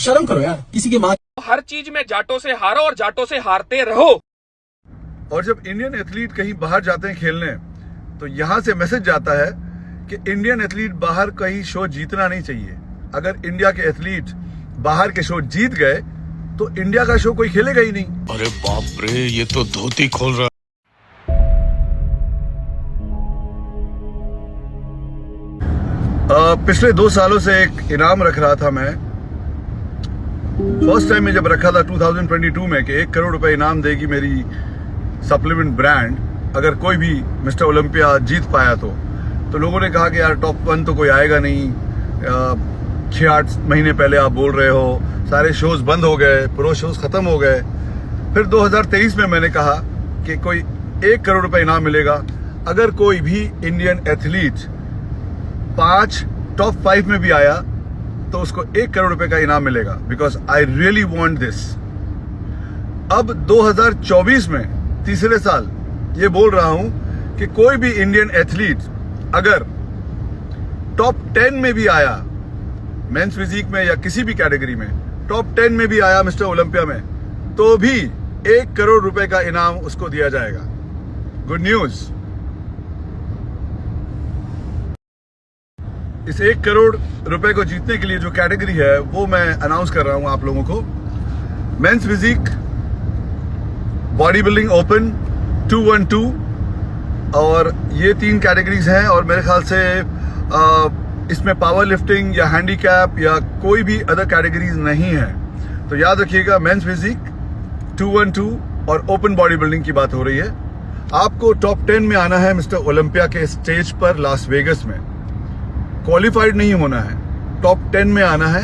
शर्म करो यार, किसी की माँ। हर चीज में जाटों से हारो और जाटों से हारते रहो। और जब इंडियन एथलीट कहीं बाहर जाते हैं खेलने, तो यहां से मैसेज जाता है कि इंडियन एथलीट बाहर कहीं शो जीतना नहीं चाहिए। अगर इंडिया के एथलीट बाहर के शो जीत गए तो इंडिया का शो कोई खेलेगा ही नहीं। अरे बाप रे, ये तो धोती खोल रहा। पिछले 2 सालों से एक इनाम रख रहा था मैं। फर्स्ट टाइम में जब रखा था 2022 में कि 1 करोड़ रुपए इनाम देगी मेरी सप्लीमेंट ब्रांड अगर कोई भी मिस्टर ओलंपिया जीत पाया तो लोगों ने कहा कि यार टॉप 1 तो कोई आएगा नहीं। 6-8 महीने पहले आप बोल रहे हो, सारे शोज बंद हो गए, प्रो शोज खत्म हो गए। फिर 2023 में मैंने कहा कि कोई 1 करोड़ रुपए इनाम मिलेगा अगर कोई भी इंडियन एथलीट 5 टॉप 5 में भी आया तो उसको 1 करोड़ रुपए का इनाम मिलेगा, because I really want this. अब 2024 में तीसरे साल ये बोल रहा हूं कि कोई भी इंडियन एथलीट अगर टॉप 10 में भी आया, मेंस फिजिक में या किसी भी कैटेगरी में टॉप 10 में भी आया मिस्टर ओलंपिया में, तो भी 1 करोड़ रुपए का इनाम उसको दिया जाएगा। Good news. इस 1 करोड़ रुपए को जीतने के लिए जो कैटेगरी है वो मैं अनाउंस कर रहा हूं आप लोगों को। Men's physique, body building open, 212 और ये 3 कैटेगरीज हैं। और मेरे ख्याल से इसमें पावर लिफ्टिंग या हैंडीकैप या कोई भी अदर कैटेगरीज नहीं है। तो याद रखिएगा, मेंस फिजिक, 212 और ओपन बॉडी बिल्डिंग की बात हो रही है। आपको टॉप 10 में आना है मिस्टर ओलंपिया के स्टेज पर लास वेगस में। क्वालिफाइड नहीं होना है, टॉप 10 में आना है।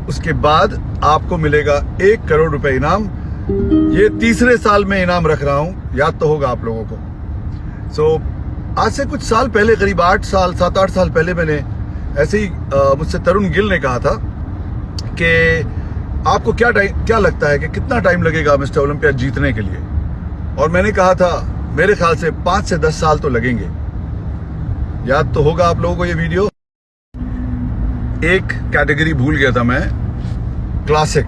उसके बाद आपको मिलेगा 1 करोड़ रुपए इनाम। ये तीसरे साल में इनाम रख रहा हूं, याद तो होगा आप लोगों को। आज से कुछ साल पहले, करीब 7-8 साल पहले, मैंने ऐसे ही मुझसे तरुण गिल ने कहा था कि आपको क्या लगता है कि कितना टाइम लगेगा मिस्टर ओलंपिया जीतने के लिए। और मैंने कहा था मेरे ख्याल से 5 से 10 साल तो लगेंगे। याद तो होगा आप लोगों को ये वीडियो। एक कैटेगरी भूल गया था मैं, क्लासिक।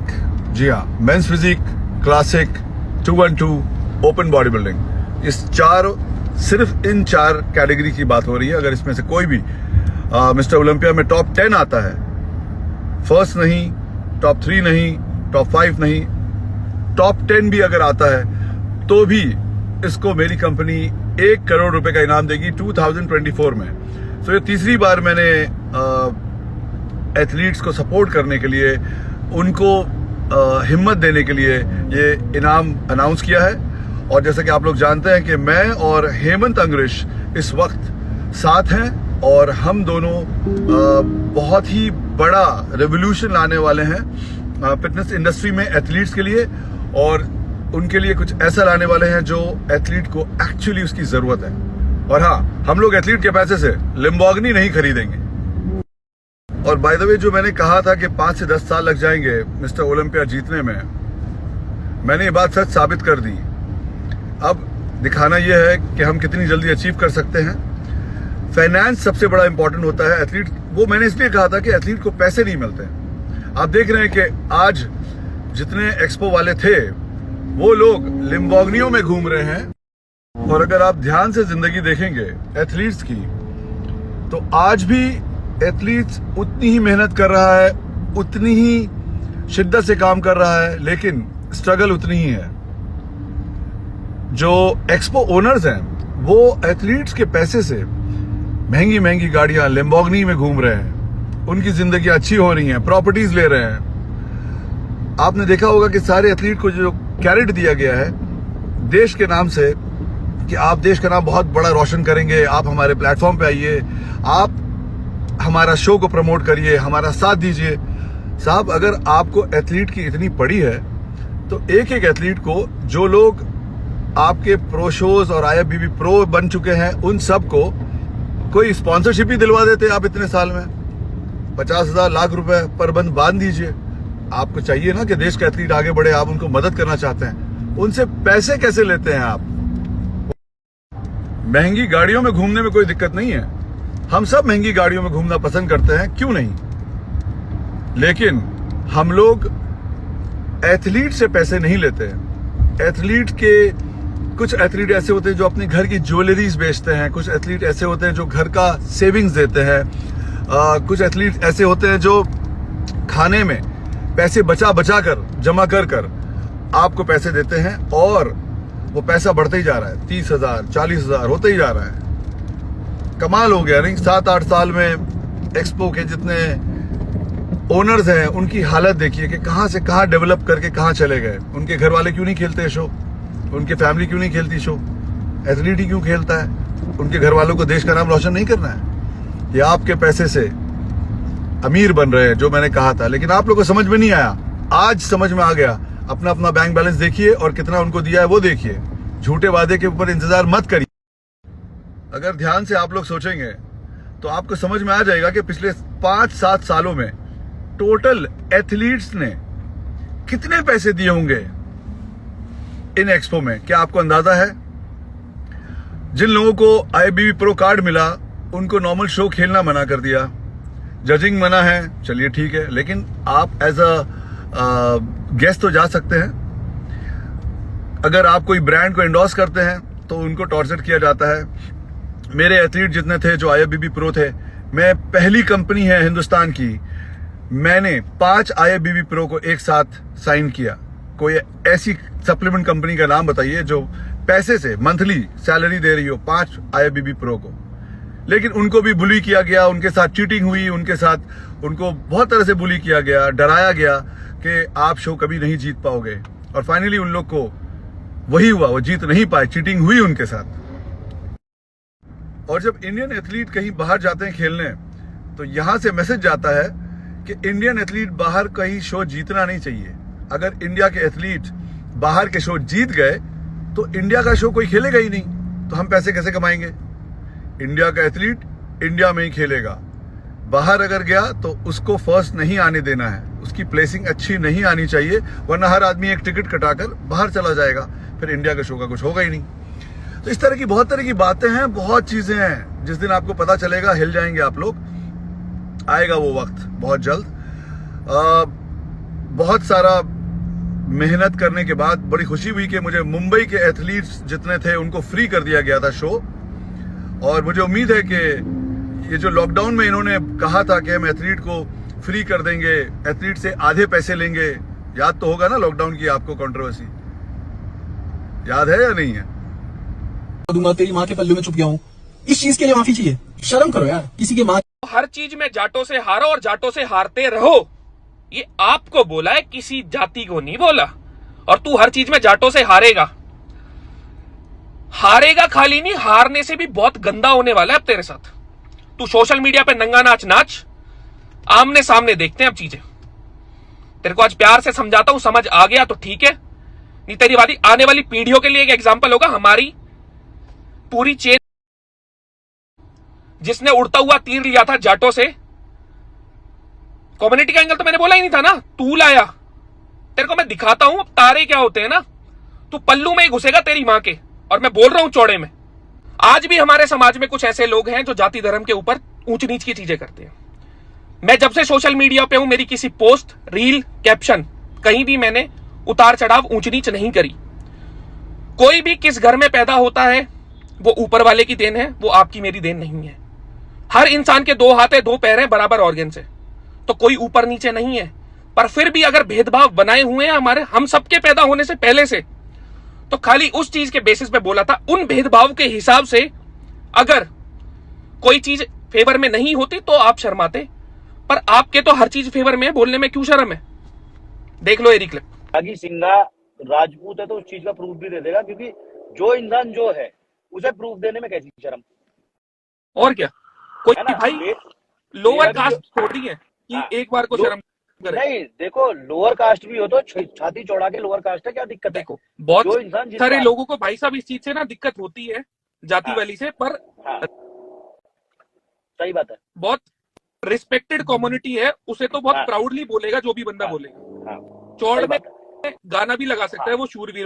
जी हाँ, men's physique, classic, 212, open body building. सिर्फ इन 4 कैटेगरी की बात हो रही है। अगर इसमें से कोई भी मिस्टर ओलंपिया में टॉप 10 आता है, फर्स्ट नहीं, टॉप 3 नहीं, टॉप 5 नहीं, टॉप 10 भी अगर आता है तो भी इसको मेरी कंपनी 1 करोड़ रुपए का इनाम देगी 2024 में। ये तीसरी बार मैंने एथलीट्स को सपोर्ट करने के लिए, उनको हिम्मत देने के लिए ये इनाम अनाउंस किया है। और जैसा कि आप लोग जानते हैं कि मैं और हेमंत अंग्रिश इस वक्त साथ हैं और हम दोनों बहुत ही बड़ा रेवोल्यूशन लाने वाले हैं फिटनेस इंडस्ट्री में एथलीट्स के लिए, और उनके लिए कुछ ऐसा लाने वाले हैं जो एथलीट को एक्चुअली उसकी जरूरत है। और हाँ, हम लोग एथलीट के पैसे से लिम्बोर्गिनी नहीं खरीदेंगे। और बाय द वे, जो मैंने कहा था कि 5 से 10 साल लग जाएंगे मिस्टर ओलंपिया जीतने में, मैंने ये बात सच साबित कर दी। अब दिखाना यह है कि हम कितनी जल्दी अचीव कर सकते हैं। फाइनेंस सबसे बड़ा इंपॉर्टेंट होता है एथलीट। वो मैंने इसलिए कहा था कि एथलीट को पैसे नहीं मिलते। आप देख रहे हैं कि आज जितने एक्सपो वाले थे वो लोग लिम्बोर्गिनियों में घूम रहे हैं। और अगर आप ध्यान से जिंदगी देखेंगे एथलीट्स की, तो आज भी एथलीट्स उतनी ही मेहनत कर रहा है, उतनी ही शिद्दत से काम कर रहा है, लेकिन स्ट्रगल उतनी ही है। जो एक्सपो ओनर्स हैं वो एथलीट्स के पैसे से महंगी महंगी गाड़ियां लिम्बोर्गिनी में घूम रहे हैं, उनकी जिंदगी अच्छी हो रही है, प्रॉपर्टीज ले रहे हैं। आपने देखा होगा कि सारे एथलीट को जो कैरेट दिया गया है देश के नाम से कि आप देश का नाम बहुत बड़ा रोशन करेंगे, आप हमारे प्लेटफॉर्म पे आइए, आप हमारा शो को प्रमोट करिए, हमारा साथ दीजिए। साहब, अगर आपको एथलीट की इतनी पड़ी है तो एक एक एथलीट को, जो लोग आपके प्रो शोज और IFBB प्रो बन चुके हैं, उन सब को कोई स्पॉन्सरशिप ही दिलवा देते आप इतने साल में। 50,000 लाख रुपए पर बंद बांध दीजिए। आपको चाहिए ना कि देश के एथलीट आगे बढ़े, आप उनको मदद करना चाहते हैं, उनसे पैसे कैसे लेते हैं आप? महंगी गाड़ियों में घूमने में कोई दिक्कत नहीं है, हम सब महंगी गाड़ियों में घूमना पसंद करते हैं, क्यों नहीं? लेकिन हम लोग एथलीट से पैसे नहीं लेते हैं। एथलीट के कुछ एथलीट ऐसे होते हैं जो अपने घर की ज्वेलरीज बेचते हैं, कुछ एथलीट ऐसे होते हैं जो घर का सेविंग्स देते हैं, कुछ एथलीट ऐसे होते हैं जो खाने में पैसे बचा बचा कर जमा कर कर आपको पैसे देते हैं और वो पैसा बढ़ते ही जा रहा है, 30,000 40,000 होते ही जा रहा है। कमाल हो गया नहीं? 7-8 साल में एक्सपो के जितने ओनर्स हैं उनकी हालत देखिए कि कहां से कहां डेवलप करके कहां चले गए। उनके घर वाले क्यों नहीं खेलते शो, उनके फैमिली क्यों नहीं खेलती शो, एथलीट ही क्यों खेलता है? उनके घर वालों को देश का नाम रोशन नहीं करना है? ये आपके पैसे से अमीर बन रहे हैं, जो मैंने कहा था, लेकिन आप लोगों को समझ में नहीं आया। आज समझ में आ गया। अपना अपना बैंक बैलेंस देखिए और कितना उनको दिया है वो देखिए। झूठे वादे के ऊपर इंतजार मत करिए। अगर ध्यान से आप लोग सोचेंगे तो आपको समझ में आ जाएगा कि पिछले 5-7 सालों में टोटल एथलीट्स ने कितने पैसे दिए होंगे इन एक्सपो में। क्या आपको अंदाजा है? जिन लोगों को IFBB प्रो कार्ड मिला उनको नॉर्मल शो खेलना मना कर दिया, जजिंग मना है, चलिए ठीक है, लेकिन आप एज अ गेस्ट तो जा सकते हैं। अगर आप कोई ब्रांड को एंडोर्स करते हैं तो उनको टॉर्चर किया जाता है। मेरे एथलीट जितने थे जो IFBB प्रो थे, मैं पहली कंपनी है हिंदुस्तान की, मैंने 5 IFBB प्रो को एक साथ साइन किया। कोई ऐसी सप्लीमेंट कंपनी का नाम बताइए जो पैसे से मंथली सैलरी दे रही हो 5 IFBB प्रो को। लेकिन उनको भी बुली किया गया, उनके साथ चीटिंग हुई, उनके साथ उनको बहुत तरह से बुली किया गया, डराया गया कि आप शो कभी नहीं जीत पाओगे। और फाइनली उन लोग को वही हुआ, वो जीत नहीं पाए, चीटिंग हुई उनके साथ। और जब इंडियन एथलीट कहीं बाहर जाते हैं खेलने तो यहां से मैसेज जाता है कि इंडियन एथलीट बाहर कहीं शो जीतना नहीं चाहिए। अगर इंडिया के एथलीट बाहर के शो जीत गए तो इंडिया का शो कोई खेलेगा ही नहीं, तो हम पैसे कैसे कमाएंगे? इंडिया का एथलीट इंडिया में ही खेलेगा। बाहर अगर गया तो उसको फर्स्ट नहीं आने देना है, उसकी प्लेसिंग अच्छी नहीं आनी चाहिए, वरना हर आदमी एक टिकट कटाकर बाहर चला जाएगा, फिर इंडिया के शो का कुछ होगा ही नहीं। तो इस तरह की बहुत तरह की बातें हैं, बहुत चीजें हैं। जिस दिन आपको पता चलेगा हिल जाएंगे आप लोग। आएगा वो वक्त बहुत जल्द। बहुत सारा मेहनत करने के बाद बड़ी खुशी हुई कि मुझे मुंबई के एथलीट्स जितने थे उनको फ्री कर दिया गया था शो। और मुझे उम्मीद है कि ये जो लॉकडाउन में इन्होंने कहा था कि हम एथलीट को फ्री कर देंगे, एथलीट से आधे पैसे लेंगे, याद तो होगा ना लॉकडाउन की आपको कंट्रोवर्सी, याद है या नहीं है? दूंगा, तेरी माँ के पल्लू में छुप गया हूँ, इस चीज के लिए माफी चाहिए। शर्म करो यार, किसी की माँ। हर चीज में जाटों से हारो और जाटों से हारते रहो, ये आपको बोला है, किसी जाति को नहीं बोला। और तू हर चीज में जाटों से हारेगा। हारेगा खाली नहीं, हारने से भी बहुत गंदा होने वाला है अब तेरे साथ। तू सोशल मीडिया पे नंगा नाच नाच, आमने सामने देखते हैं अब चीजें। तेरे को आज प्यार से समझाता हूं, समझ आ गया तो ठीक है, नहीं तेरी वाली आने वाली पीढ़ियों के लिए एक एग्जाम्पल होगा। हमारी पूरी चेन जिसने उड़ता हुआ तीर लिया था जाटों से, कम्युनिटी का एंगल तो मैंने बोला ही नहीं था ना, तू लाया। तेरे को मैं दिखाता हूं तारे क्या होते हैं ना, तू पल्लू में ही घुसेगा तेरी मां के। और मैं बोल रहा हूं चौड़े में। आज भी हमारे समाज में कुछ ऐसे लोग हैं जो जाति धर्म के ऊपर ऊंच नीच की चीजें करते हैं। मैं जब से सोशल मीडिया पे हूं, मेरी किसी पोस्ट, रील, कैप्शन, कहीं भी मैंने उतार चढ़ाव, ऊंच नीच नहीं करी। कोई भी किस घर में पैदा होता है वो ऊपर वाले की देन है, वो आपकी मेरी देन नहीं है। हर इंसान के 2 हाथ है, 2 पैर है, बराबर ऑर्गन से, तो कोई ऊपर नीचे नहीं है। पर फिर भी अगर भेदभाव बनाए हुए हैं हमारे, हम सबके पैदा होने से पहले से, तो खाली उस चीज के बेसिस पे बोला था। उन भेदभाव के हिसाब से अगर कोई चीज फेवर में नहीं होती तो आप शर्माते, पर आपके तो हर चीज फेवर में है, बोलने में क्यों शर्म है? देख लो ये क्लिप। बाकी सिंघा राजपूत है तो उस चीज का प्रूफ भी दे देगा, क्योंकि जो इंसान जो है उसे प्रूफ देने में कैसी शर्म। और क्या, कोई है ना? भाई लोअर कास्ट थोड़ी है कि एक बार को शर्म करे। नहीं, देखो लोअर कास्ट भी हो तो छाती चौड़ा के लोअर कास्ट है, क्या दिक्कत है? देखो बहुत जो इंसान सारे लोगों को भाई साहब इस चीज से ना दिक्कत होती है, जाति वाली से, पर सही बात है। बहुत रिस्पेक्टेड कम्युनिटी है, उसे तो बहुत प्राउडली बोलेगा जो भी बंदा बोलेगा। चौड़ में गाना भी लगा सकता है वो शूरवीर